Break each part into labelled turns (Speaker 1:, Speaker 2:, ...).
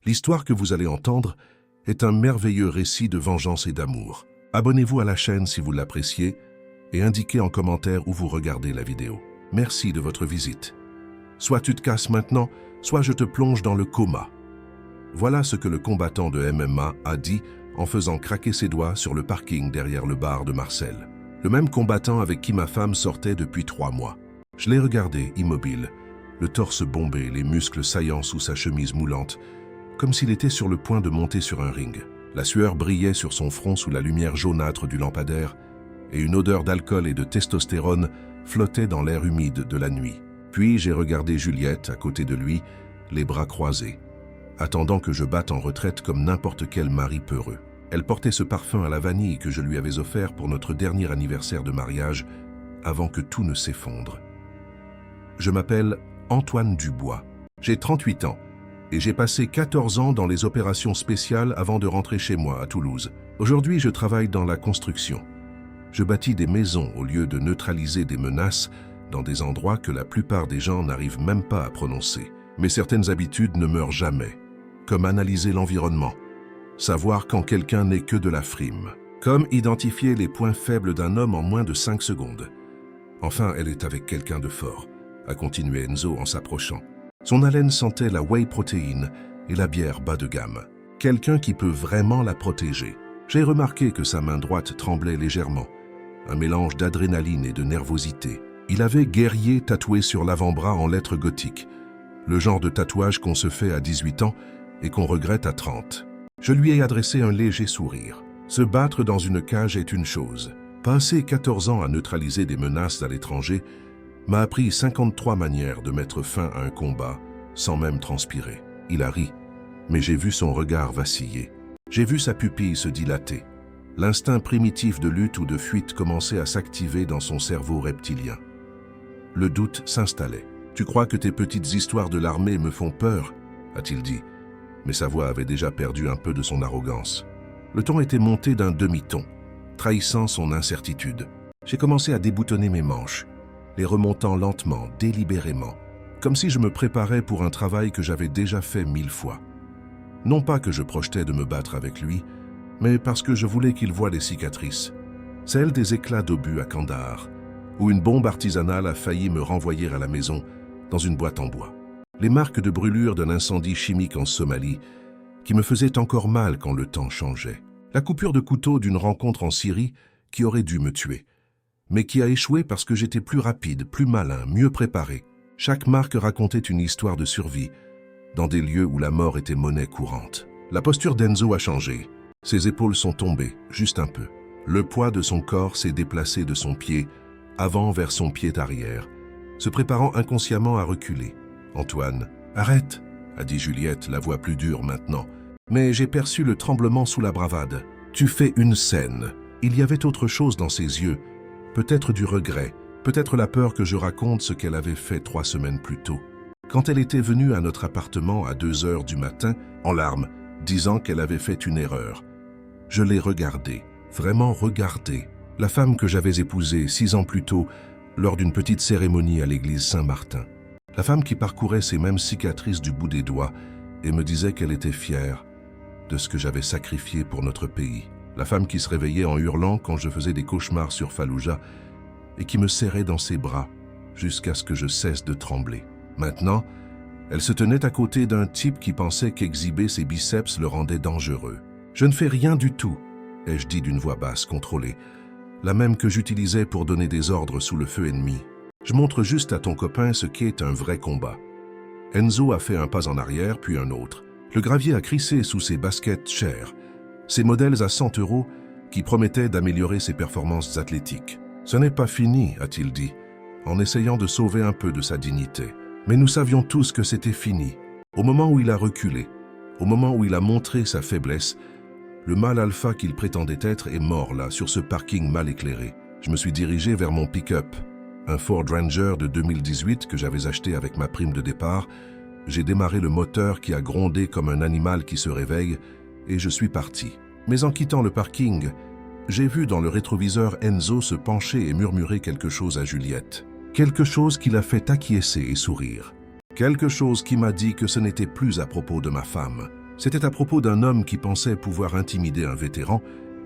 Speaker 1: L'histoire que vous allez entendre est un merveilleux récit de vengeance et d'amour. Abonnez-vous à la chaîne si vous l'appréciez et indiquez en commentaire où vous regardez la vidéo. Merci de votre visite. Soit tu te casses maintenant, soit je te plonge dans le coma. Voilà ce que le combattant de MMA a dit en faisant craquer ses doigts sur le parking derrière le bar de Marcel. Le même combattant avec qui ma femme sortait depuis 3 mois. Je l'ai regardé, immobile, le torse bombé, les muscles saillants sous sa chemise moulante, comme s'il était sur le point de monter sur un ring. La sueur brillait sur son front sous la lumière jaunâtre du lampadaire, et une odeur d'alcool et de testostérone flottait dans l'air humide de la nuit. Puis j'ai regardé Juliette à côté de lui, les bras croisés, attendant que je batte en retraite comme n'importe quel mari peureux. Elle portait ce parfum à la vanille que je lui avais offert pour notre dernier anniversaire de mariage, avant que tout ne s'effondre. Je m'appelle Antoine Dubois. J'ai 38 ans et j'ai passé 14 ans dans les opérations spéciales avant de rentrer chez moi à Toulouse. Aujourd'hui, je travaille dans la construction. Je bâtis des maisons au lieu de neutraliser des menaces dans des endroits que la plupart des gens n'arrivent même pas à prononcer. Mais certaines habitudes ne meurent jamais, comme analyser l'environnement, savoir quand quelqu'un n'est que de la frime, comme identifier les points faibles d'un homme en moins de 5 secondes. Enfin, elle est avec quelqu'un de fort, a continué Enzo en s'approchant. Son haleine sentait la whey protéine et la bière bas de gamme. Quelqu'un qui peut vraiment la protéger. J'ai remarqué que sa main droite tremblait légèrement, un mélange d'adrénaline et de nervosité. Il avait guerrier tatoué sur l'avant-bras en lettres gothiques, le genre de tatouage qu'on se fait à 18 ans et qu'on regrette à 30. Je lui ai adressé un léger sourire. Se battre dans une cage est une chose. Passer 14 ans à neutraliser des menaces à l'étranger m'a appris 53 manières de mettre fin à un combat sans même transpirer. Il a ri, mais j'ai vu son regard vaciller. J'ai vu sa pupille se dilater. L'instinct primitif de lutte ou de fuite commençait à s'activer dans son cerveau reptilien. Le doute s'installait. « Tu crois que tes petites histoires de l'armée me font peur ?» a-t-il dit, mais sa voix avait déjà perdu un peu de son arrogance. Le ton était monté d'un demi-ton, trahissant son incertitude. J'ai commencé à déboutonner mes manches, les remontant lentement, délibérément, comme si je me préparais pour un travail que j'avais déjà fait 1000 fois. Non pas que je projetais de me battre avec lui, mais parce que je voulais qu'il voie les cicatrices, celles des éclats d'obus à Kandahar, où une bombe artisanale a failli me renvoyer à la maison dans une boîte en bois. Les marques de brûlure d'un incendie chimique en Somalie, qui me faisait encore mal quand le temps changeait. La coupure de couteau d'une rencontre en Syrie qui aurait dû me tuer, mais qui a échoué parce que j'étais plus rapide, plus malin, mieux préparé. Chaque marque racontait une histoire de survie, dans des lieux où la mort était monnaie courante. La posture d'Enzo a changé. Ses épaules sont tombées, juste un peu. Le poids de son corps s'est déplacé de son pied avant vers son pied arrière, se préparant inconsciemment à reculer. « Antoine, arrête !» a dit Juliette, la voix plus dure maintenant. Mais j'ai perçu le tremblement sous la bravade. « Tu fais une scène. » Il y avait autre chose dans ses yeux, peut-être du regret, peut-être la peur que je raconte ce qu'elle avait fait 3 semaines plus tôt. Quand elle était venue à notre appartement à 2 heures du matin, en larmes, disant qu'elle avait fait une erreur. Je l'ai regardée, vraiment regardée. La femme que j'avais épousée 6 ans plus tôt, lors d'une petite cérémonie à l'église Saint-Martin. La femme qui parcourait ces mêmes cicatrices du bout des doigts et me disait qu'elle était fière de ce que j'avais sacrifié pour notre pays. La femme qui se réveillait en hurlant quand je faisais des cauchemars sur Fallujah et qui me serrait dans ses bras jusqu'à ce que je cesse de trembler. Maintenant, elle se tenait à côté d'un type qui pensait qu'exhiber ses biceps le rendait dangereux. « Je ne fais rien du tout », ai-je dit d'une voix basse, contrôlée, la même que j'utilisais pour donner des ordres sous le feu ennemi. « Je montre juste à ton copain ce qu'est un vrai combat. » Enzo a fait un pas en arrière, puis un autre. Le gravier a crissé sous ses baskets chères, ses modèles à 100 € qui promettaient d'améliorer ses performances athlétiques. « Ce n'est pas fini », a-t-il dit, en essayant de sauver un peu de sa dignité. Mais nous savions tous que c'était fini. Au moment où il a reculé, au moment où il a montré sa faiblesse, le mâle alpha qu'il prétendait être est mort là, sur ce parking mal éclairé. Je me suis dirigé vers mon pick-up, un Ford Ranger de 2018 que j'avais acheté avec ma prime de départ. J'ai démarré le moteur qui a grondé comme un animal qui se réveille et je suis parti. Mais en quittant le parking, j'ai vu dans le rétroviseur Enzo se pencher et murmurer quelque chose à Juliette. Quelque chose qui l'a fait acquiescer et sourire. Quelque chose qui m'a dit que ce n'était plus à propos de ma femme. C'était à propos d'un homme qui pensait pouvoir intimider un vétéran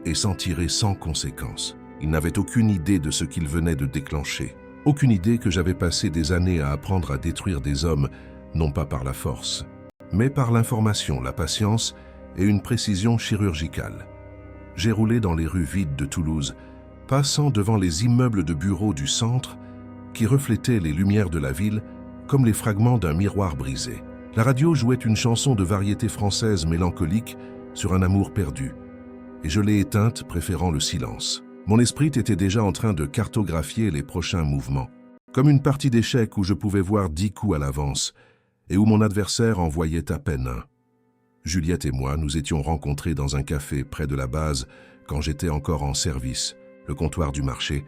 Speaker 1: et s'en tirer sans conséquence. Il n'avait aucune idée de ce qu'il venait de déclencher. Aucune idée que j'avais passé des années à apprendre à détruire des hommes, non pas par la force, mais par l'information, la patience et une précision chirurgicale. J'ai roulé dans les rues vides de Toulouse, passant devant les immeubles de bureaux du centre qui reflétaient les lumières de la ville comme les fragments d'un miroir brisé. La radio jouait une chanson de variété française mélancolique sur un amour perdu, et je l'ai éteinte, préférant le silence. Mon esprit était déjà en train de cartographier les prochains mouvements, comme une partie d'échecs où je pouvais voir 10 coups à l'avance et où mon adversaire en voyait à peine un. Juliette et moi nous étions rencontrés dans un café près de la base quand j'étais encore en service, le comptoir du marché,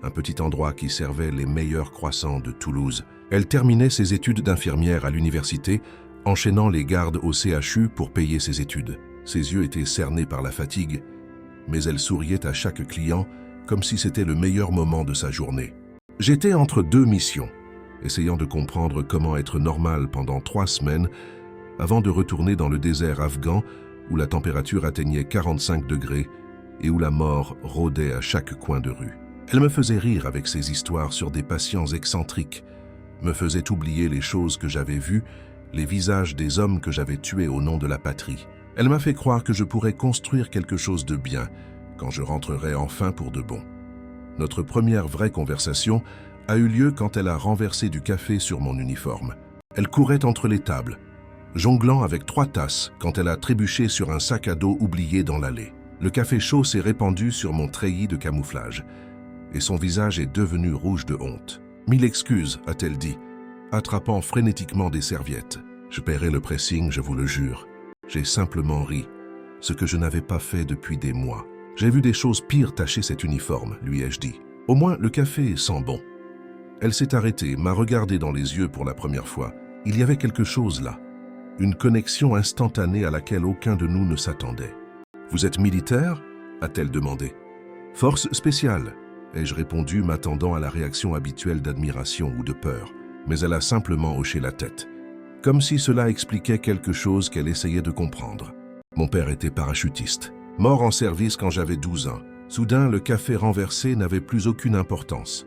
Speaker 1: un petit endroit qui servait les meilleurs croissants de Toulouse. Elle terminait ses études d'infirmière à l'université, enchaînant les gardes au CHU pour payer ses études. Ses yeux étaient cernés par la fatigue, mais elle souriait à chaque client comme si c'était le meilleur moment de sa journée. J'étais entre deux missions, essayant de comprendre comment être normal pendant 3 semaines avant de retourner dans le désert afghan où la température atteignait 45 degrés et où la mort rôdait à chaque coin de rue. Elle me faisait rire avec ses histoires sur des patients excentriques, me faisait oublier les choses que j'avais vues, les visages des hommes que j'avais tués au nom de la patrie. Elle m'a fait croire que je pourrais construire quelque chose de bien quand je rentrerai enfin pour de bon. Notre première vraie conversation a eu lieu quand elle a renversé du café sur mon uniforme. Elle courait entre les tables, jonglant avec 3 tasses quand elle a trébuché sur un sac à dos oublié dans l'allée. Le café chaud s'est répandu sur mon treillis de camouflage et son visage est devenu rouge de honte. « 1000 excuses », a-t-elle dit, attrapant frénétiquement des serviettes. Je paierai le pressing, je vous le jure. J'ai simplement ri, ce que je n'avais pas fait depuis des mois. J'ai vu des choses pires tacher cet uniforme, lui ai-je dit. Au moins, le café sent bon. Elle s'est arrêtée, m'a regardé dans les yeux pour la première fois. Il y avait quelque chose là, une connexion instantanée à laquelle aucun de nous ne s'attendait. « Vous êtes militaire ?» a-t-elle demandé. « Force spéciale », ai-je répondu, m'attendant à la réaction habituelle d'admiration ou de peur. Mais elle a simplement hoché la tête, comme si cela expliquait quelque chose qu'elle essayait de comprendre. Mon père était parachutiste, mort en service quand j'avais 12 ans. Soudain, le café renversé n'avait plus aucune importance.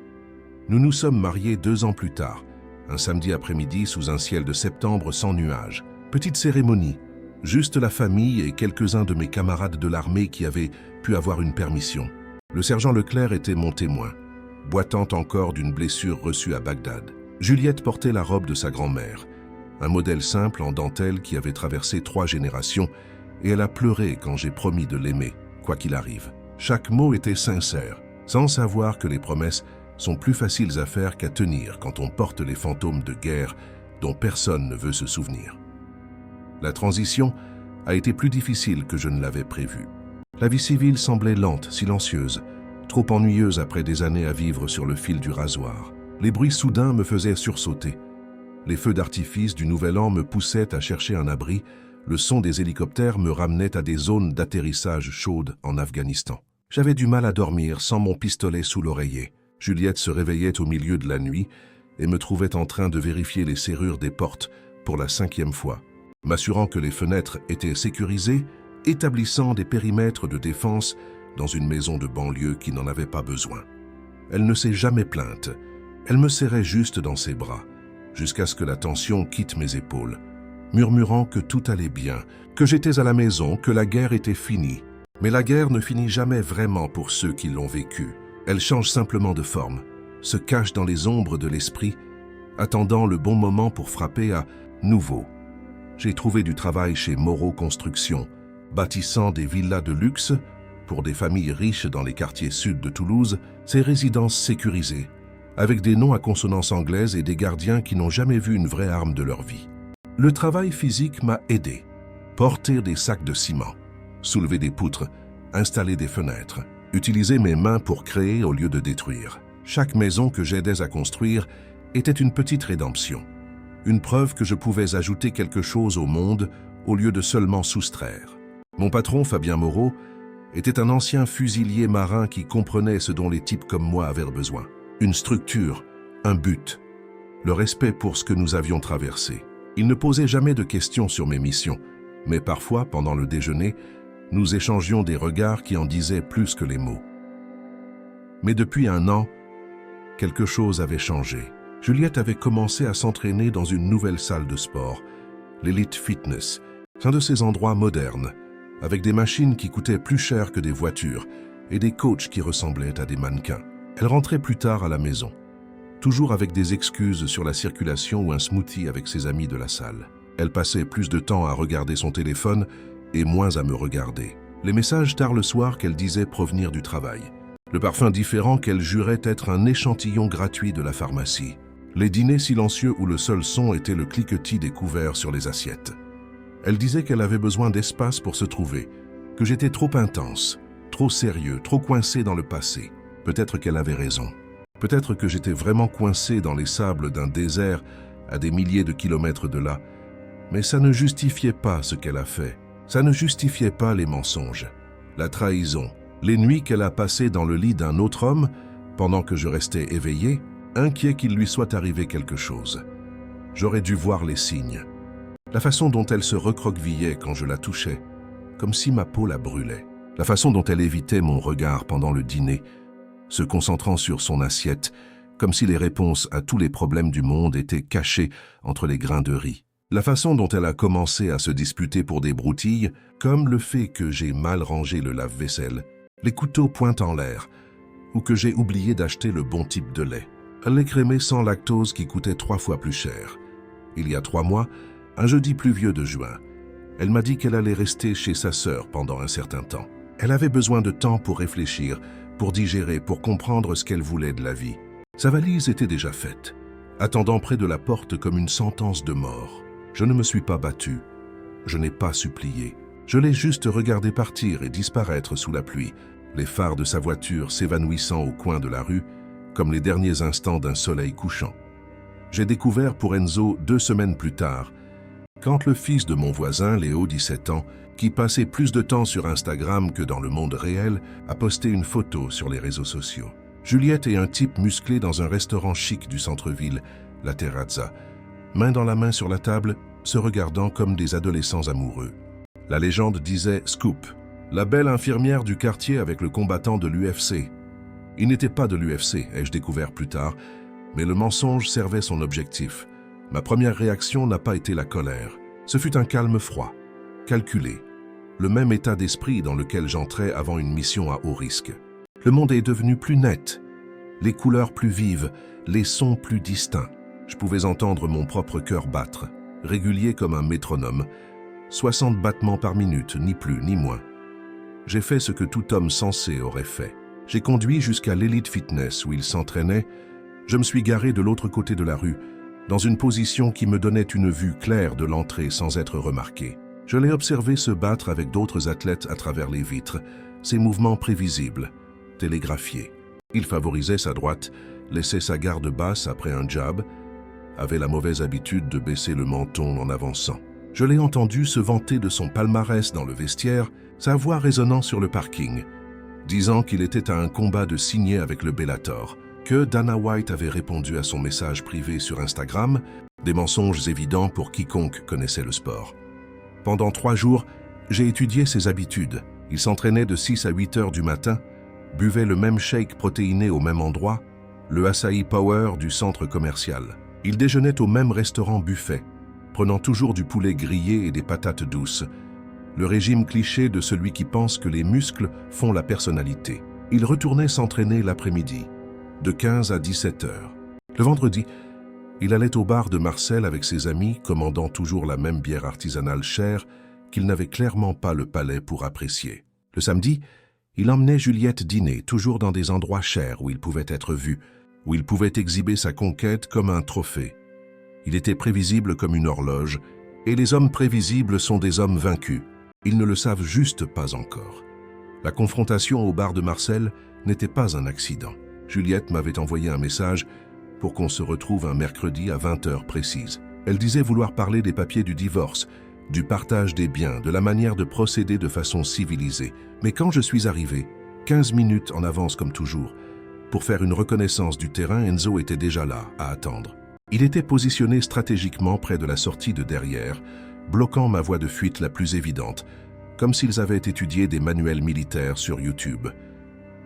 Speaker 1: Nous nous sommes mariés 2 ans plus tard, un samedi après-midi sous un ciel de septembre sans nuages. Petite cérémonie, juste la famille et quelques-uns de mes camarades de l'armée qui avaient pu avoir une permission. Le sergent Leclerc était mon témoin, boitant encore d'une blessure reçue à Bagdad. Juliette portait la robe de sa grand-mère, un modèle simple en dentelle qui avait traversé 3 générations, et elle a pleuré quand j'ai promis de l'aimer, quoi qu'il arrive. Chaque mot était sincère, sans savoir que les promesses sont plus faciles à faire qu'à tenir quand on porte les fantômes de guerre dont personne ne veut se souvenir. La transition a été plus difficile que je ne l'avais prévu. La vie civile semblait lente, silencieuse, trop ennuyeuse après des années à vivre sur le fil du rasoir. Les bruits soudains me faisaient sursauter. Les feux d'artifice du Nouvel An me poussaient à chercher un abri. Le son des hélicoptères me ramenait à des zones d'atterrissage chaudes en Afghanistan. J'avais du mal à dormir sans mon pistolet sous l'oreiller. Juliette se réveillait au milieu de la nuit et me trouvait en train de vérifier les serrures des portes pour la 5e fois, m'assurant que les fenêtres étaient sécurisées, établissant des périmètres de défense dans une maison de banlieue qui n'en avait pas besoin. Elle ne s'est jamais plainte. Elle me serrait juste dans ses bras, jusqu'à ce que la tension quitte mes épaules, murmurant que tout allait bien, que j'étais à la maison, que la guerre était finie. Mais la guerre ne finit jamais vraiment pour ceux qui l'ont vécue. Elle change simplement de forme, se cache dans les ombres de l'esprit, attendant le bon moment pour frapper à nouveau. J'ai trouvé du travail chez Moreau Construction, bâtissant des villas de luxe pour des familles riches dans les quartiers sud de Toulouse, ces résidences sécurisées, avec des noms à consonance anglaise et des gardiens qui n'ont jamais vu une vraie arme de leur vie. Le travail physique m'a aidé. Porter des sacs de ciment, soulever des poutres, installer des fenêtres, utiliser mes mains pour créer au lieu de détruire. Chaque maison que j'aidais à construire était une petite rédemption, une preuve que je pouvais ajouter quelque chose au monde au lieu de seulement soustraire. Mon patron, Fabien Moreau, était un ancien fusilier marin qui comprenait ce dont les types comme moi avaient besoin. Une structure, un but, le respect pour ce que nous avions traversé. Il ne posait jamais de questions sur mes missions, Mais parfois, pendant le déjeuner, nous échangions des regards qui en disaient plus que les mots. Mais depuis 1 an, quelque chose avait changé. Juliette avait commencé à s'entraîner dans une nouvelle salle de sport, l'Elite Fitness, un de ces endroits modernes, avec des machines qui coûtaient plus cher que des voitures et des coachs qui ressemblaient à des mannequins. Elle rentrait plus tard à la maison, toujours avec des excuses sur la circulation ou un smoothie avec ses amis de la salle. Elle passait plus de temps à regarder son téléphone et moins à me regarder. Les messages tard le soir qu'elle disait provenir du travail. Le parfum différent qu'elle jurait être un échantillon gratuit de la pharmacie. Les dîners silencieux où le seul son était le cliquetis des couverts sur les assiettes. Elle disait qu'elle avait besoin d'espace pour se trouver, que j'étais trop intense, trop sérieux, trop coincé dans le passé. Peut-être qu'elle avait raison. Peut-être que j'étais vraiment coincé dans les sables d'un désert à des milliers de kilomètres de là. Mais ça ne justifiait pas ce qu'elle a fait. Ça ne justifiait pas les mensonges, la trahison, les nuits qu'elle a passées dans le lit d'un autre homme pendant que je restais éveillé, inquiet qu'il lui soit arrivé quelque chose. J'aurais dû voir les signes. La façon dont elle se recroquevillait quand je la touchais, comme si ma peau la brûlait. La façon dont elle évitait mon regard pendant le dîner, se concentrant sur son assiette, comme si les réponses à tous les problèmes du monde étaient cachées entre les grains de riz. La façon dont elle a commencé à se disputer pour des broutilles, comme le fait que j'ai mal rangé le lave-vaisselle, les couteaux pointent en l'air, ou que j'ai oublié d'acheter le bon type de lait. Un lait crémé sans lactose qui coûtait 3 fois plus cher. Il y a 3 mois, un jeudi pluvieux de juin, elle m'a dit qu'elle allait rester chez sa sœur pendant un certain temps. Elle avait besoin de temps pour réfléchir, pour digérer, pour comprendre ce qu'elle voulait de la vie. Sa valise était déjà faite, attendant près de la porte comme une sentence de mort. Je ne me suis pas battu, je n'ai pas supplié. Je l'ai juste regardé partir et disparaître sous la pluie, les phares de sa voiture s'évanouissant au coin de la rue, comme les derniers instants d'un soleil couchant. J'ai découvert pour Enzo 2 semaines plus tard, quand le fils de mon voisin, Léo, 17 ans, qui passait plus de temps sur Instagram que dans le monde réel, a posté une photo sur les réseaux sociaux. Juliette et un type musclé dans un restaurant chic du centre-ville, la Terrazza, main dans la main sur la table, se regardant comme des adolescents amoureux. La légende disait Scoop, la belle infirmière du quartier avec le combattant de l'UFC. Il n'était pas de l'UFC, ai-je découvert plus tard, mais le mensonge servait son objectif. Ma première réaction n'a pas été la colère. Ce fut un calme froid, calculé, le même état d'esprit dans lequel j'entrais avant une mission à haut risque. Le monde est devenu plus net, les couleurs plus vives, les sons plus distincts. Je pouvais entendre mon propre cœur battre, régulier comme un métronome, 60 battements par minute, ni plus ni moins. J'ai fait ce que tout homme sensé aurait fait. J'ai conduit jusqu'à l'Elite Fitness où il s'entraînait. Je me suis garé de l'autre côté de la rue, dans une position qui me donnait une vue claire de l'entrée sans être remarqué. Je l'ai observé se battre avec d'autres athlètes à travers les vitres, ses mouvements prévisibles, télégraphiés. Il favorisait sa droite, laissait sa garde basse après un jab, avait la mauvaise habitude de baisser le menton en avançant. Je l'ai entendu se vanter de son palmarès dans le vestiaire, sa voix résonnant sur le parking, disant qu'il était à un combat de signer avec le Bellator, que Dana White avait répondu à son message privé sur Instagram, des mensonges évidents pour quiconque connaissait le sport. Pendant 3 jours, j'ai étudié ses habitudes. Il s'entraînait de 6 à 8 heures du matin, buvait le même shake protéiné au même endroit, le Acai Power du centre commercial. Il déjeunait au même restaurant buffet, prenant toujours du poulet grillé et des patates douces, le régime cliché de celui qui pense que les muscles font la personnalité. Il retournait s'entraîner l'après-midi, de 15 à 17 heures. Le vendredi, il allait au bar de Marcel avec ses amis, commandant toujours la même bière artisanale chère qu'il n'avait clairement pas le palais pour apprécier. Le samedi, il emmenait Juliette dîner, toujours dans des endroits chers où il pouvait être vu, où il pouvait exhiber sa conquête comme un trophée. Il était prévisible comme une horloge, et les hommes prévisibles sont des hommes vaincus. Ils ne le savent juste pas encore. La confrontation au bar de Marcel n'était pas un accident. Juliette m'avait envoyé un message pour qu'on se retrouve un mercredi à 20 heures précises. Elle disait vouloir parler des papiers du divorce, du partage des biens, de la manière de procéder de façon civilisée. Mais quand je suis arrivé, 15 minutes en avance comme toujours, pour faire une reconnaissance du terrain, Enzo était déjà là, à attendre. Il était positionné stratégiquement près de la sortie de derrière, bloquant ma voie de fuite la plus évidente, comme s'ils avaient étudié des manuels militaires sur YouTube.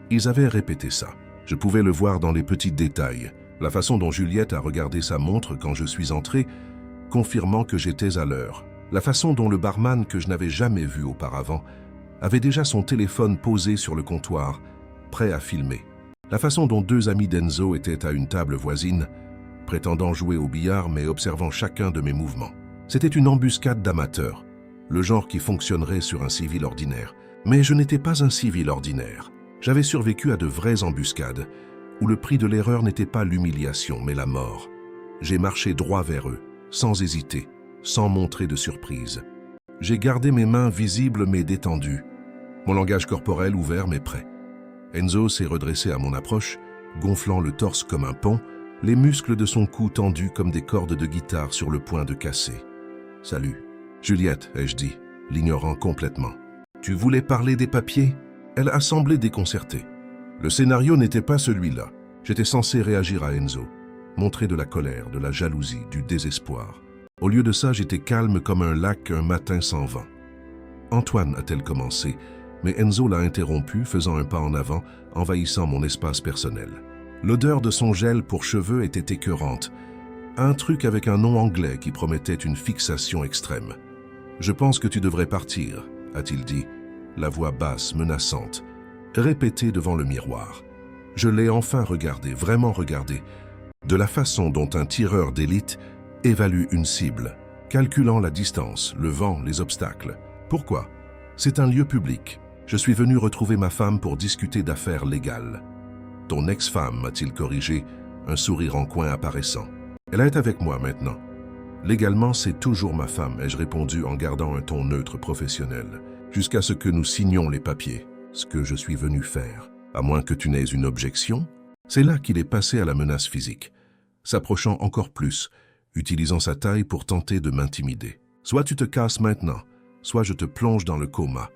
Speaker 1: Ils avaient répété ça. Je pouvais le voir dans les petits détails, la façon dont Juliette a regardé sa montre quand je suis entré, confirmant que j'étais à l'heure. La façon dont le barman, que je n'avais jamais vu auparavant, avait déjà son téléphone posé sur le comptoir, prêt à filmer. La façon dont deux amis d'Enzo étaient à une table voisine, prétendant jouer au billard mais observant chacun de mes mouvements. C'était une embuscade d'amateurs, le genre qui fonctionnerait sur un civil ordinaire. Mais je n'étais pas un civil ordinaire. J'avais survécu à de vraies embuscades, où le prix de l'erreur n'était pas l'humiliation, mais la mort. J'ai marché droit vers eux, sans hésiter, sans montrer de surprise. J'ai gardé mes mains visibles mais détendues, mon langage corporel ouvert mais prêt. Enzo s'est redressé à mon approche, gonflant le torse comme un pont, les muscles de son cou tendus comme des cordes de guitare sur le point de casser. « Salut. »« Juliette », ai-je dit, l'ignorant complètement. « Tu voulais parler des papiers ?» Elle a semblé déconcertée. Le scénario n'était pas celui-là. J'étais censé réagir à Enzo, montrer de la colère, de la jalousie, du désespoir. Au lieu de ça, j'étais calme comme un lac un matin sans vent. « Antoine », a-t-elle commencé, mais Enzo l'a interrompu, faisant un pas en avant, envahissant mon espace personnel. L'odeur de son gel pour cheveux était écœurante. Un truc avec un nom anglais qui promettait une fixation extrême. « Je pense que tu devrais partir », a-t-il dit, la voix basse, menaçante, répétée devant le miroir. Je l'ai enfin regardé, vraiment regardé, de la façon dont un tireur d'élite évalue une cible, calculant la distance, le vent, les obstacles. Pourquoi? C'est un lieu public. Je suis venu retrouver ma femme pour discuter d'affaires légales. Ton ex-femme, m'a-t-il corrigé, un sourire en coin apparaissant. Elle est avec moi maintenant. Légalement, c'est toujours ma femme, ai-je répondu en gardant un ton neutre professionnel, jusqu'à ce que nous signions les papiers, ce que je suis venu faire. À moins que tu n'aies une objection? C'est là qu'il est passé à la menace physique, s'approchant encore plus, utilisant sa taille pour tenter de m'intimider. Soit tu te casses maintenant, soit je te plonge dans le coma.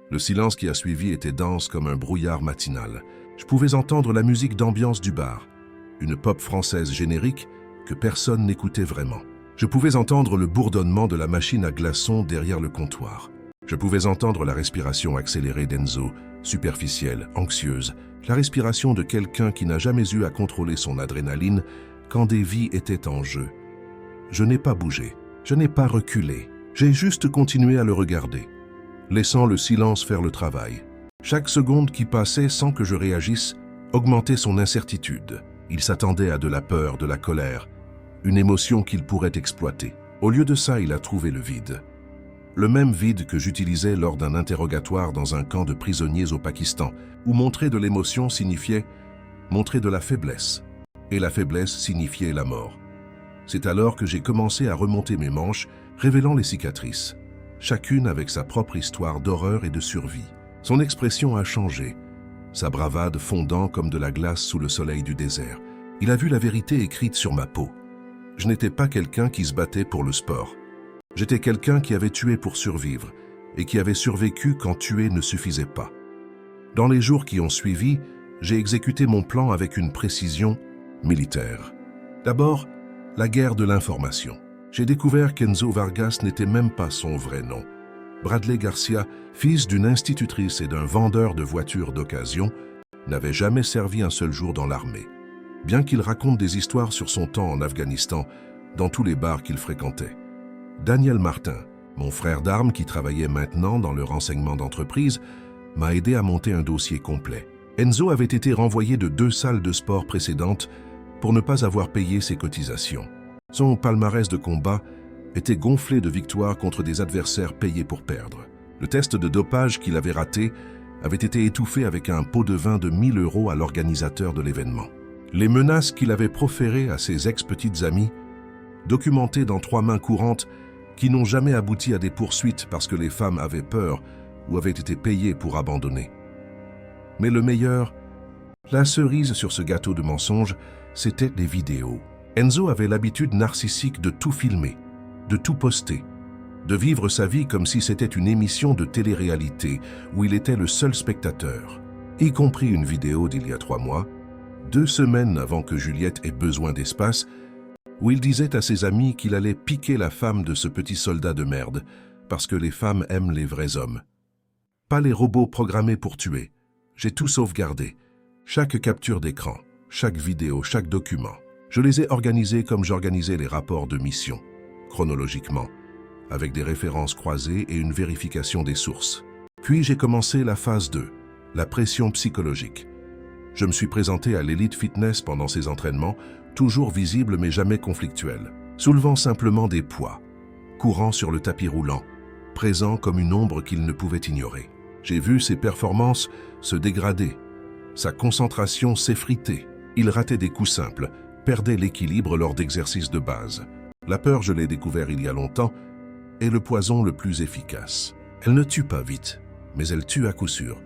Speaker 1: Le silence qui a suivi était dense comme un brouillard matinal. Je pouvais entendre la musique d'ambiance du bar, une pop française générique que personne n'écoutait vraiment. Je pouvais entendre le bourdonnement de la machine à glaçons derrière le comptoir. Je pouvais entendre la respiration accélérée d'Enzo, superficielle, anxieuse, la respiration de quelqu'un qui n'a jamais eu à contrôler son adrénaline quand des vies étaient en jeu. Je n'ai pas bougé, je n'ai pas reculé, j'ai juste continué à le regarder, laissant le silence faire le travail. Chaque seconde qui passait sans que je réagisse augmentait son incertitude. Il s'attendait à de la peur, de la colère, une émotion qu'il pourrait exploiter. Au lieu de ça, il a trouvé le vide. Le même vide que j'utilisais lors d'un interrogatoire dans un camp de prisonniers au Pakistan, où montrer de l'émotion signifiait montrer de la faiblesse, et la faiblesse signifiait la mort. C'est alors que j'ai commencé à remonter mes manches, révélant les cicatrices, chacune avec sa propre histoire d'horreur et de survie. Son expression a changé, sa bravade fondant comme de la glace sous le soleil du désert. Il a vu la vérité écrite sur ma peau. Je n'étais pas quelqu'un qui se battait pour le sport. J'étais quelqu'un qui avait tué pour survivre et qui avait survécu quand tuer ne suffisait pas. Dans les jours qui ont suivi, j'ai exécuté mon plan avec une précision militaire. D'abord, la guerre de l'information. J'ai découvert qu'Enzo Vargas n'était même pas son vrai nom. Bradley Garcia, fils d'une institutrice et d'un vendeur de voitures d'occasion, n'avait jamais servi un seul jour dans l'armée. Bien qu'il raconte des histoires sur son temps en Afghanistan, dans tous les bars qu'il fréquentait. Daniel Martin, mon frère d'armes qui travaillait maintenant dans le renseignement d'entreprise, m'a aidé à monter un dossier complet. Enzo avait été renvoyé de 2 salles de sport précédentes pour ne pas avoir payé ses cotisations. Son palmarès de combat était gonflé de victoires contre des adversaires payés pour perdre. Le test de dopage qu'il avait raté avait été étouffé avec un pot de vin de 1 000 € à l'organisateur de l'événement. Les menaces qu'il avait proférées à ses ex-petites amies, documentées dans 3 mains courantes qui n'ont jamais abouti à des poursuites parce que les femmes avaient peur ou avaient été payées pour abandonner. Mais le meilleur, la cerise sur ce gâteau de mensonges, c'était les vidéos. Enzo avait l'habitude narcissique de tout filmer, de tout poster, de vivre sa vie comme si c'était une émission de télé-réalité où il était le seul spectateur, y compris une vidéo d'il y a 3 mois, 2 semaines avant que Juliette ait besoin d'espace, où il disait à ses amis qu'il allait piquer la femme de ce petit soldat de merde, parce que les femmes aiment les vrais hommes. Pas les robots programmés pour tuer. J'ai tout sauvegardé. Chaque capture d'écran, chaque vidéo, chaque document. Je les ai organisés comme j'organisais les rapports de mission, chronologiquement, avec des références croisées et une vérification des sources. Puis j'ai commencé la phase 2, la pression psychologique. Je me suis présenté à l'Elite Fitness pendant ces entraînements, toujours visible mais jamais conflictuel, soulevant simplement des poids, courant sur le tapis roulant, présent comme une ombre qu'il ne pouvait ignorer. J'ai vu ses performances se dégrader, sa concentration s'effriter. Il ratait des coups simples, perdait l'équilibre lors d'exercices de base. La peur, je l'ai découvert il y a longtemps, est le poison le plus efficace. Elle ne tue pas vite, mais elle tue à coup sûr.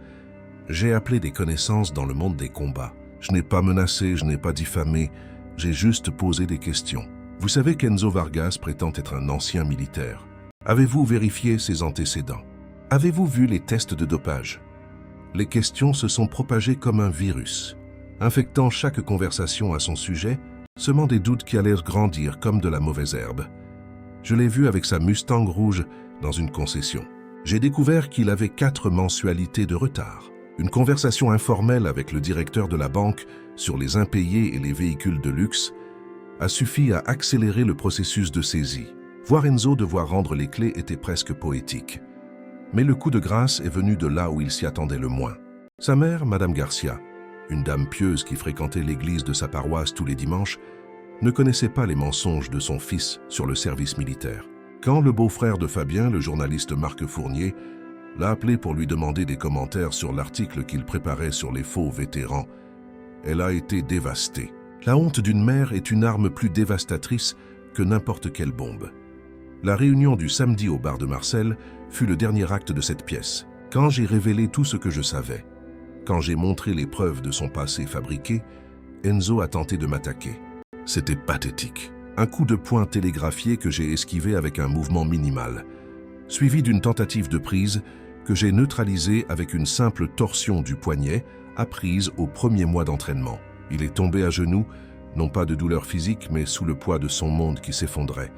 Speaker 1: J'ai appelé des connaissances dans le monde des combats. Je n'ai pas menacé, je n'ai pas diffamé, j'ai juste posé des questions. Vous savez qu'Enzo Vargas prétend être un ancien militaire. Avez-vous vérifié ses antécédents? Avez-vous vu les tests de dopage? Les questions se sont propagées comme un virus, infectant chaque conversation à son sujet, semant des doutes qui allèrent grandir comme de la mauvaise herbe. Je l'ai vu avec sa Mustang rouge dans une concession. J'ai découvert qu'il avait 4 mensualités de retard. Une conversation informelle avec le directeur de la banque sur les impayés et les véhicules de luxe a suffi à accélérer le processus de saisie. Voir Enzo devoir rendre les clés était presque poétique. Mais le coup de grâce est venu de là où il s'y attendait le moins. Sa mère, Madame Garcia, une dame pieuse qui fréquentait l'église de sa paroisse tous les dimanches, ne connaissait pas les mensonges de son fils sur le service militaire. Quand le beau-frère de Fabien, le journaliste Marc Fournier, l'a appelé pour lui demander des commentaires sur l'article qu'il préparait sur les faux vétérans, elle a été dévastée. La honte d'une mère est une arme plus dévastatrice que n'importe quelle bombe. La réunion du samedi au bar de Marcel fut le dernier acte de cette pièce. Quand j'ai révélé tout ce que je savais, quand j'ai montré les preuves de son passé fabriqué, Enzo a tenté de m'attaquer. C'était pathétique. Un coup de poing télégraphié que j'ai esquivé avec un mouvement minimal, suivi d'une tentative de prise que j'ai neutralisée avec une simple torsion du poignet apprise au premier mois d'entraînement. Il est tombé à genoux, non pas de douleur physique, mais sous le poids de son monde qui s'effondrait.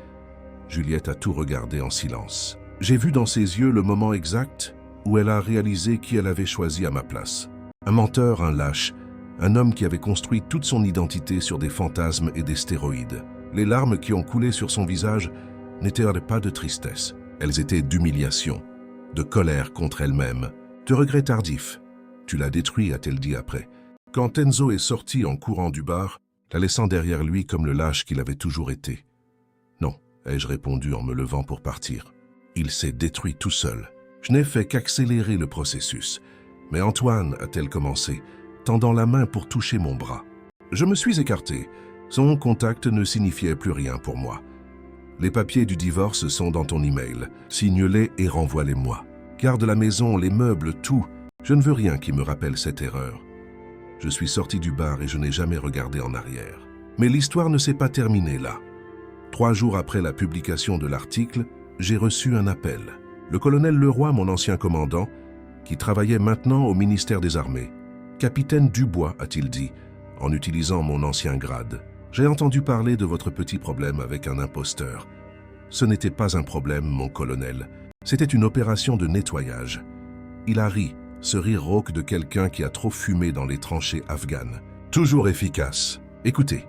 Speaker 1: Juliette a tout regardé en silence. J'ai vu dans ses yeux le moment exact où elle a réalisé qui elle avait choisi à ma place. Un menteur, un lâche, un homme qui avait construit toute son identité sur des fantasmes et des stéroïdes. Les larmes qui ont coulé sur son visage n'étaient pas de tristesse. Elles étaient d'humiliation, de colère contre elle-même, de regret tardif. Tu l'as détruit, a-t-elle dit après. Quand Enzo est sorti en courant du bar, la laissant derrière lui comme le lâche qu'il avait toujours été. Non, ai-je répondu en me levant pour partir. Il s'est détruit tout seul. Je n'ai fait qu'accélérer le processus. Mais Antoine, a-t-elle commencé, tendant la main pour toucher mon bras. Je me suis écarté. Son contact ne signifiait plus rien pour moi. Les papiers du divorce sont dans ton email. Signe-les et renvoie-les-moi. Garde la maison, les meubles, tout. Je ne veux rien qui me rappelle cette erreur. Je suis sorti du bar et je n'ai jamais regardé en arrière. Mais l'histoire ne s'est pas terminée là. 3 jours après la publication de l'article, j'ai reçu un appel. Le colonel Leroy, mon ancien commandant, qui travaillait maintenant au ministère des Armées. Capitaine Dubois, a-t-il dit, en utilisant mon ancien grade. J'ai entendu parler de votre petit problème avec un imposteur. Ce n'était pas un problème, mon colonel. C'était une opération de nettoyage. Il a ri, ce rire rauque de quelqu'un qui a trop fumé dans les tranchées afghanes. Toujours efficace. Écoutez,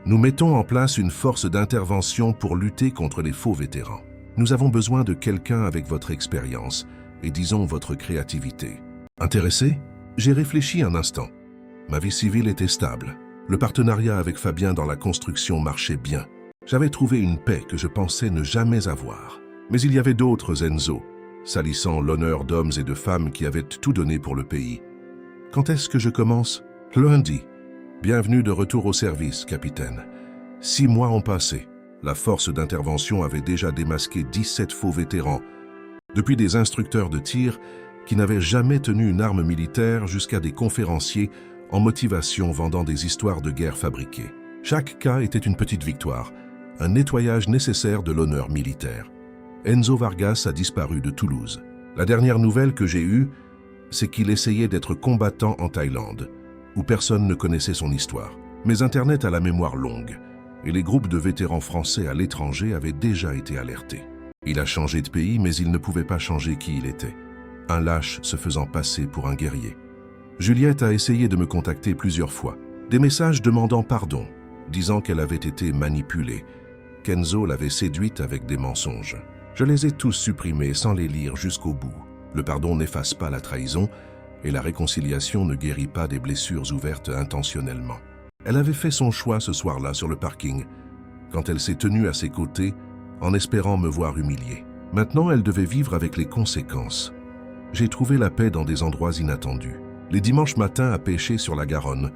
Speaker 1: nous mettons en place une force d'intervention pour lutter contre les faux vétérans. Nous avons besoin de quelqu'un avec votre expérience et disons votre créativité. Intéressé? J'ai réfléchi un instant. Ma vie civile était stable. Le partenariat avec Fabien dans la construction marchait bien. J'avais trouvé une paix que je pensais ne jamais avoir. Mais il y avait d'autres Enzo, salissant l'honneur d'hommes et de femmes qui avaient tout donné pour le pays. Quand est-ce que je commence? Lundi. Bienvenue de retour au service, capitaine. 6 mois ont passé. La force d'intervention avait déjà démasqué 17 faux vétérans, depuis des instructeurs de tir qui n'avaient jamais tenu une arme militaire jusqu'à des conférenciers en motivation vendant des histoires de guerre fabriquées. Chaque cas était une petite victoire, un nettoyage nécessaire de l'honneur militaire. Enzo Vargas a disparu de Toulouse. La dernière nouvelle que j'ai eue, c'est qu'il essayait d'être combattant en Thaïlande, où personne ne connaissait son histoire. Mais Internet a la mémoire longue. et les groupes de vétérans français à l'étranger avaient déjà été alertés. Il a changé de pays, mais il ne pouvait pas changer qui il était. Un lâche se faisant passer pour un guerrier. Juliette a essayé de me contacter plusieurs fois. Des messages demandant pardon, disant qu'elle avait été manipulée. Kenzo l'avait séduite avec des mensonges. Je les ai tous supprimés sans les lire jusqu'au bout. Le pardon n'efface pas la trahison et la réconciliation ne guérit pas des blessures ouvertes intentionnellement. Elle avait fait son choix ce soir-là sur le parking, quand elle s'est tenue à ses côtés en espérant me voir humilié. Maintenant, elle devait vivre avec les conséquences. J'ai trouvé la paix dans des endroits inattendus. Les dimanches matins à pêcher sur la Garonne,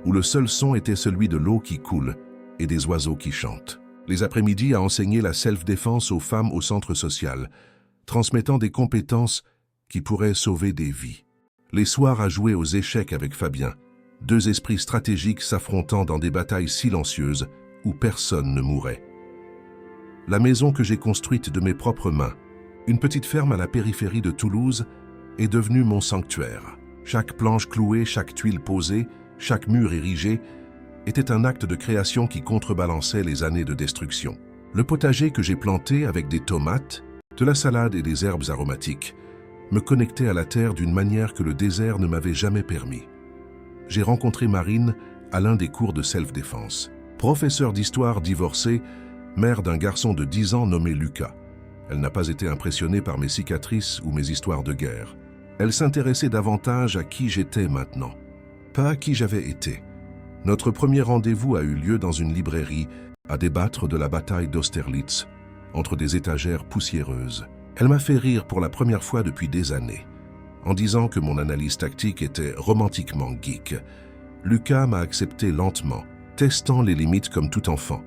Speaker 1: où le seul son était celui de l'eau qui coule et des oiseaux qui chantent. Les après-midi à enseigner la self-défense aux femmes au centre social, transmettant des compétences qui pourraient sauver des vies. Les soirs à jouer aux échecs avec Fabien, deux esprits stratégiques s'affrontant dans des batailles silencieuses où personne ne mourait. La maison que j'ai construite de mes propres mains, une petite ferme à la périphérie de Toulouse, est devenue mon sanctuaire. Chaque planche clouée, chaque tuile posée, chaque mur érigé était un acte de création qui contrebalançait les années de destruction. Le potager que j'ai planté avec des tomates, de la salade et des herbes aromatiques me connectait à la terre d'une manière que le désert ne m'avait jamais permis. J'ai rencontré Marine à l'un des cours de self-défense. Professeure d'histoire divorcée, mère d'un garçon de 10 ans nommé Lucas. Elle n'a pas été impressionnée par mes cicatrices ou mes histoires de guerre. Elle s'intéressait davantage à qui j'étais maintenant, pas à qui j'avais été. Notre premier rendez-vous a eu lieu dans une librairie à débattre de la bataille d'Austerlitz, entre des étagères poussiéreuses. Elle m'a fait rire pour la première fois depuis des années. En disant que mon analyse tactique était romantiquement geek, Lucas m'a accepté lentement, testant les limites comme tout enfant,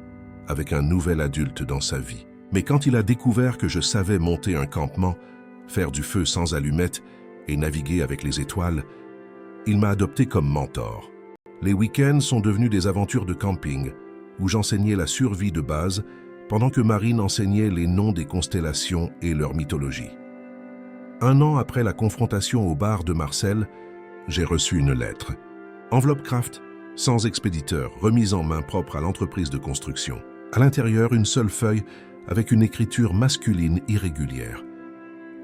Speaker 1: avec un nouvel adulte dans sa vie. Mais quand il a découvert que je savais monter un campement, faire du feu sans allumettes et naviguer avec les étoiles, il m'a adopté comme mentor. Les week-ends sont devenus des aventures de camping, où j'enseignais la survie de base, pendant que Marine enseignait les noms des constellations et leur mythologie. 1 an après la confrontation au bar de Marcel, j'ai reçu une lettre. Enveloppe Kraft, sans expéditeur, remise en main propre à l'entreprise de construction. À l'intérieur, une seule feuille avec une écriture masculine irrégulière.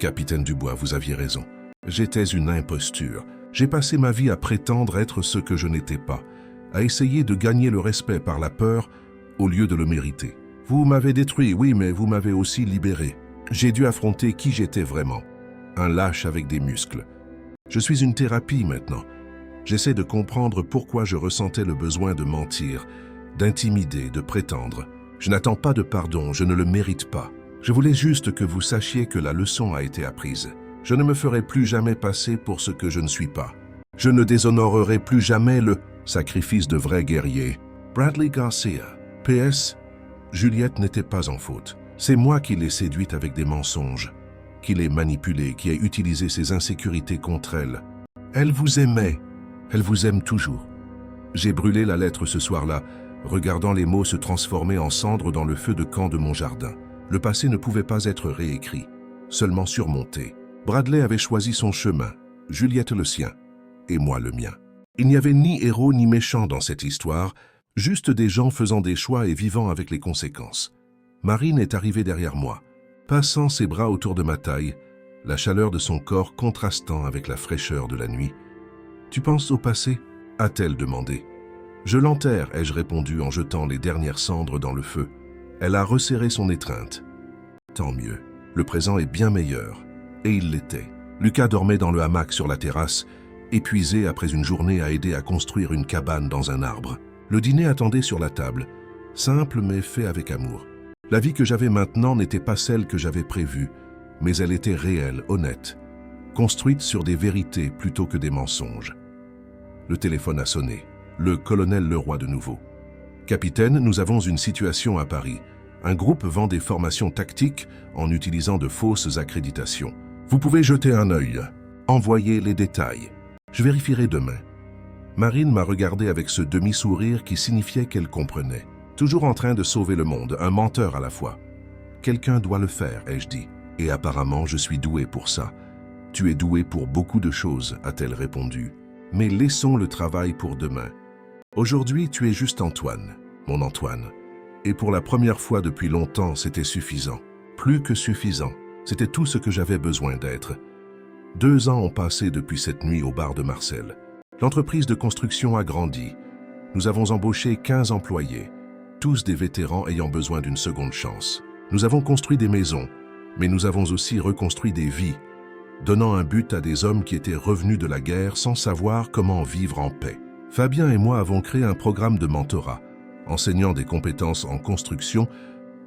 Speaker 1: Capitaine Dubois, vous aviez raison. J'étais une imposture. J'ai passé ma vie à prétendre être ce que je n'étais pas, à essayer de gagner le respect par la peur au lieu de le mériter. Vous m'avez détruit, oui, mais vous m'avez aussi libéré. J'ai dû affronter qui j'étais vraiment. Un lâche avec des muscles. Je suis une thérapie maintenant. J'essaie de comprendre pourquoi je ressentais le besoin de mentir, d'intimider, de prétendre. Je n'attends pas de pardon, je ne le mérite pas. Je voulais juste que vous sachiez que la leçon a été apprise. Je ne me ferai plus jamais passer pour ce que je ne suis pas. Je ne déshonorerai plus jamais le sacrifice de vrai guerrier. Bradley Garcia. PS, Juliette n'était pas en faute. C'est moi qui l'ai séduite avec des mensonges, qui l'ai manipulée, qui ai utilisé ses insécurités contre elle. Elle vous aimait. Elle vous aime toujours. J'ai brûlé la lettre ce soir-là, regardant les mots se transformer en cendres dans le feu de camp de mon jardin. Le passé ne pouvait pas être réécrit, seulement surmonté. Bradley avait choisi son chemin, Juliette le sien, et moi le mien. Il n'y avait ni héros ni méchants dans cette histoire, juste des gens faisant des choix et vivant avec les conséquences. Marine est arrivée derrière moi, passant ses bras autour de ma taille, la chaleur de son corps contrastant avec la fraîcheur de la nuit. « Tu penses au passé ?» a-t-elle demandé. « Je l'enterre », ai-je répondu en jetant les dernières cendres dans le feu. Elle a resserré son étreinte. Tant mieux, le présent est bien meilleur. Et il l'était. Lucas dormait dans le hamac sur la terrasse, épuisé après une journée à aider à construire une cabane dans un arbre. Le dîner attendait sur la table, simple mais fait avec amour. La vie que j'avais maintenant n'était pas celle que j'avais prévue, mais elle était réelle, honnête, construite sur des vérités plutôt que des mensonges. Le téléphone a sonné. Le colonel Leroy de nouveau. « Capitaine, nous avons une situation à Paris. Un groupe vend des formations tactiques en utilisant de fausses accréditations. Vous pouvez jeter un œil. Envoyez les détails. Je vérifierai demain. » Marine m'a regardé avec ce demi-sourire qui signifiait qu'elle comprenait. Toujours en train de sauver le monde, un menteur à la fois. « Quelqu'un doit le faire, ai-je dit. Et apparemment, je suis doué pour ça. »« Tu es doué pour beaucoup de choses, a-t-elle répondu. Mais laissons le travail pour demain. Aujourd'hui, tu es juste Antoine, mon Antoine. Et pour la première fois depuis longtemps, c'était suffisant. Plus que suffisant. C'était tout ce que j'avais besoin d'être. 2 ans ont passé depuis cette nuit au bar de Marcel. L'entreprise de construction a grandi. Nous avons embauché 15 employés, tous des vétérans ayant besoin d'une seconde chance. Nous avons construit des maisons, mais nous avons aussi reconstruit des vies, donnant un but à des hommes qui étaient revenus de la guerre sans savoir comment vivre en paix. Fabien et moi avons créé un programme de mentorat, enseignant des compétences en construction,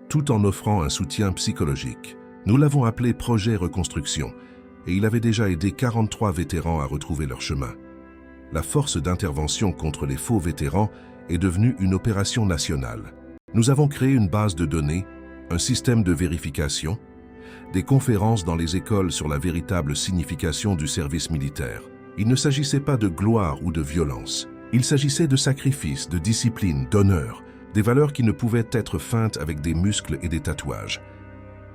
Speaker 1: tout en offrant un soutien psychologique. Nous l'avons appelé Projet Reconstruction, et il avait déjà aidé 43 vétérans à retrouver leur chemin. La force d'intervention contre les faux vétérans est devenue une opération nationale. Nous avons créé une base de données, un système de vérification, des conférences dans les écoles sur la véritable signification du service militaire. Il ne s'agissait pas de gloire ou de violence. Il s'agissait de sacrifice, de discipline, d'honneur, des valeurs qui ne pouvaient être feintes avec des muscles et des tatouages.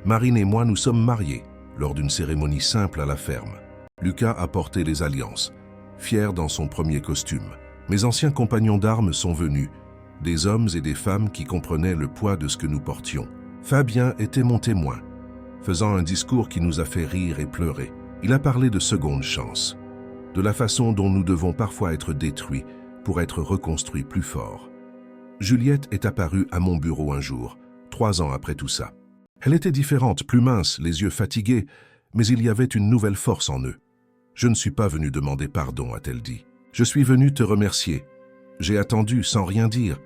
Speaker 1: Marine et moi nous sommes mariés lors d'une cérémonie simple à la ferme. Lucas a porté les alliances, fier dans son premier costume. Mes anciens compagnons d'armes sont venus, des hommes et des femmes qui comprenaient le poids de ce que nous portions. Fabien était mon témoin, faisant un discours qui nous a fait rire et pleurer. Il a parlé de seconde chance, de la façon dont nous devons parfois être détruits pour être reconstruits plus forts. Juliette est apparue à mon bureau un jour, 3 ans après tout ça. Elle était différente, plus mince, les yeux fatigués, mais il y avait une nouvelle force en eux. « Je ne suis pas venu demander pardon », a-t-elle dit. « Je suis venu te remercier. J'ai attendu sans rien dire.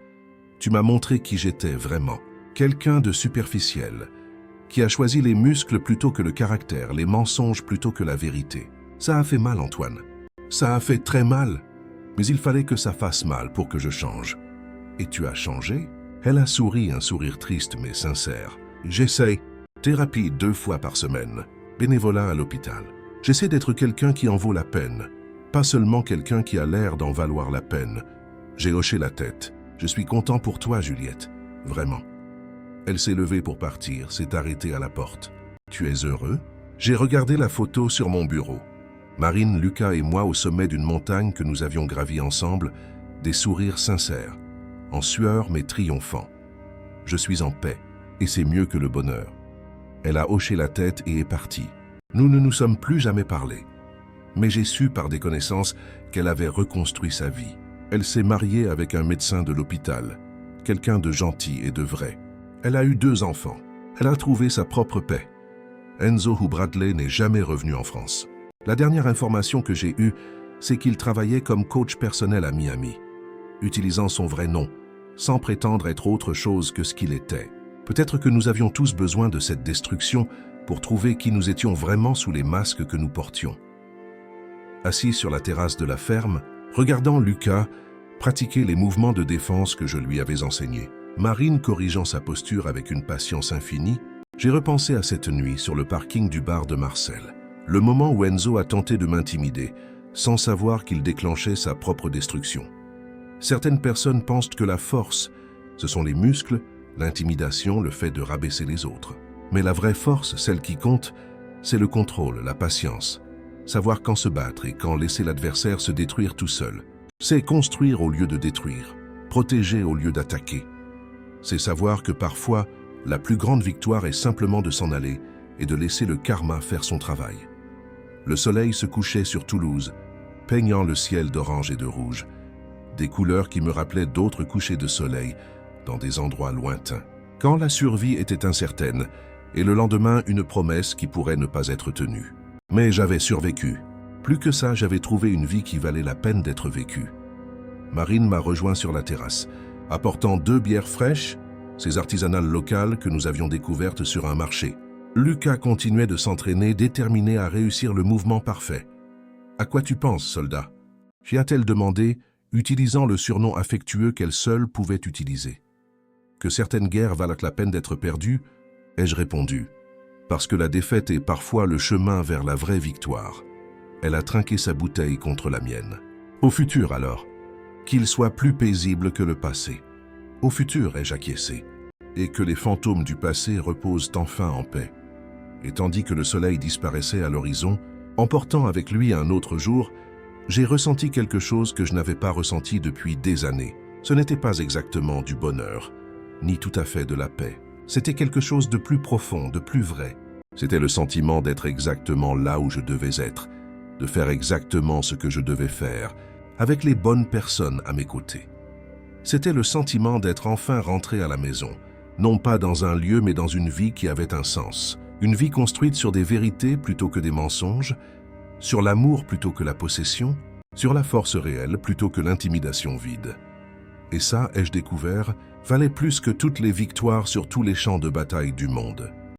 Speaker 1: Tu m'as montré qui j'étais vraiment. Quelqu'un de superficiel, qui a choisi les muscles plutôt que le caractère, les mensonges plutôt que la vérité. Ça a fait mal, Antoine. Ça a fait très mal. Mais il fallait que ça fasse mal pour que je change. Et tu as changé ?» Elle a souri, un sourire triste mais sincère. « J'essaie. Thérapie 2 fois par semaine. Bénévolat à l'hôpital. J'essaie d'être quelqu'un qui en vaut la peine. Pas seulement quelqu'un qui a l'air d'en valoir la peine. » J'ai hoché la tête. « Je suis content pour toi, Juliette. Vraiment. » Elle s'est levée pour partir, s'est arrêtée à la porte. « Tu es heureux ?» J'ai regardé la photo sur mon bureau. Marine, Lucas et moi au sommet d'une montagne que nous avions gravie ensemble, des sourires sincères, en sueur mais triomphants. Je suis en paix, et c'est mieux que le bonheur. Elle a hoché la tête et est partie. Nous ne nous sommes plus jamais parlé. Mais j'ai su par des connaissances qu'elle avait reconstruit sa vie. Elle s'est mariée avec un médecin de l'hôpital, quelqu'un de gentil et de vrai. Elle a eu 2 enfants. Elle a trouvé sa propre paix. Enzo ou Bradley n'est jamais revenu en France. La dernière information que j'ai eue, c'est qu'il travaillait comme coach personnel à Miami, utilisant son vrai nom, sans prétendre être autre chose que ce qu'il était. Peut-être que nous avions tous besoin de cette destruction pour trouver qui nous étions vraiment sous les masques que nous portions. Assis sur la terrasse de la ferme, regardant Lucas pratiquer les mouvements de défense que je lui avais enseignés, Marine corrigeant sa posture avec une patience infinie, j'ai repensé à cette nuit sur le parking du bar de Marcel. Le moment où Enzo a tenté de m'intimider, sans savoir qu'il déclenchait sa propre destruction. Certaines personnes pensent que la force, ce sont les muscles, l'intimidation, le fait de rabaisser les autres. Mais la vraie force, celle qui compte, c'est le contrôle, la patience. Savoir quand se battre et quand laisser l'adversaire se détruire tout seul. C'est construire au lieu de détruire, protéger au lieu d'attaquer. C'est savoir que parfois, la plus grande victoire est simplement de s'en aller et de laisser le karma faire son travail. Le soleil se couchait sur Toulouse, peignant le ciel d'orange et de rouge, des couleurs qui me rappelaient d'autres couchers de soleil dans des endroits lointains. Quand la survie était incertaine, et le lendemain une promesse qui pourrait ne pas être tenue. Mais j'avais survécu. Plus que ça, j'avais trouvé une vie qui valait la peine d'être vécue. Marine m'a rejoint sur la terrasse, apportant 2 bières fraîches, ces artisanales locales que nous avions découvertes sur un marché. Lucas continuait de s'entraîner, déterminé à réussir le mouvement parfait. « À quoi tu penses, soldat ?» J'y a-t-elle demandé, utilisant le surnom affectueux qu'elle seule pouvait utiliser. Que certaines guerres valent la peine d'être perdues, ai-je répondu, parce que la défaite est parfois le chemin vers la vraie victoire. Elle a trinqué sa bouteille contre la mienne. Au futur alors, qu'il soit plus paisible que le passé. Au futur, ai-je acquiescé, et que les fantômes du passé reposent enfin en paix. Et tandis que le soleil disparaissait à l'horizon, emportant avec lui un autre jour, j'ai ressenti quelque chose que je n'avais pas ressenti depuis des années. Ce n'était pas exactement du bonheur, ni tout à fait de la paix. C'était quelque chose de plus profond, de plus vrai. C'était le sentiment d'être exactement là où je devais être, de faire exactement ce que je devais faire, avec les bonnes personnes à mes côtés. C'était le sentiment d'être enfin rentré à la maison, non pas dans un lieu mais dans une vie qui avait un sens, une vie construite sur des vérités plutôt que des mensonges, sur l'amour plutôt que la possession, sur la force réelle plutôt que l'intimidation vide. Et ça, ai-je découvert, valait plus que toutes les victoires sur tous les champs de bataille du monde.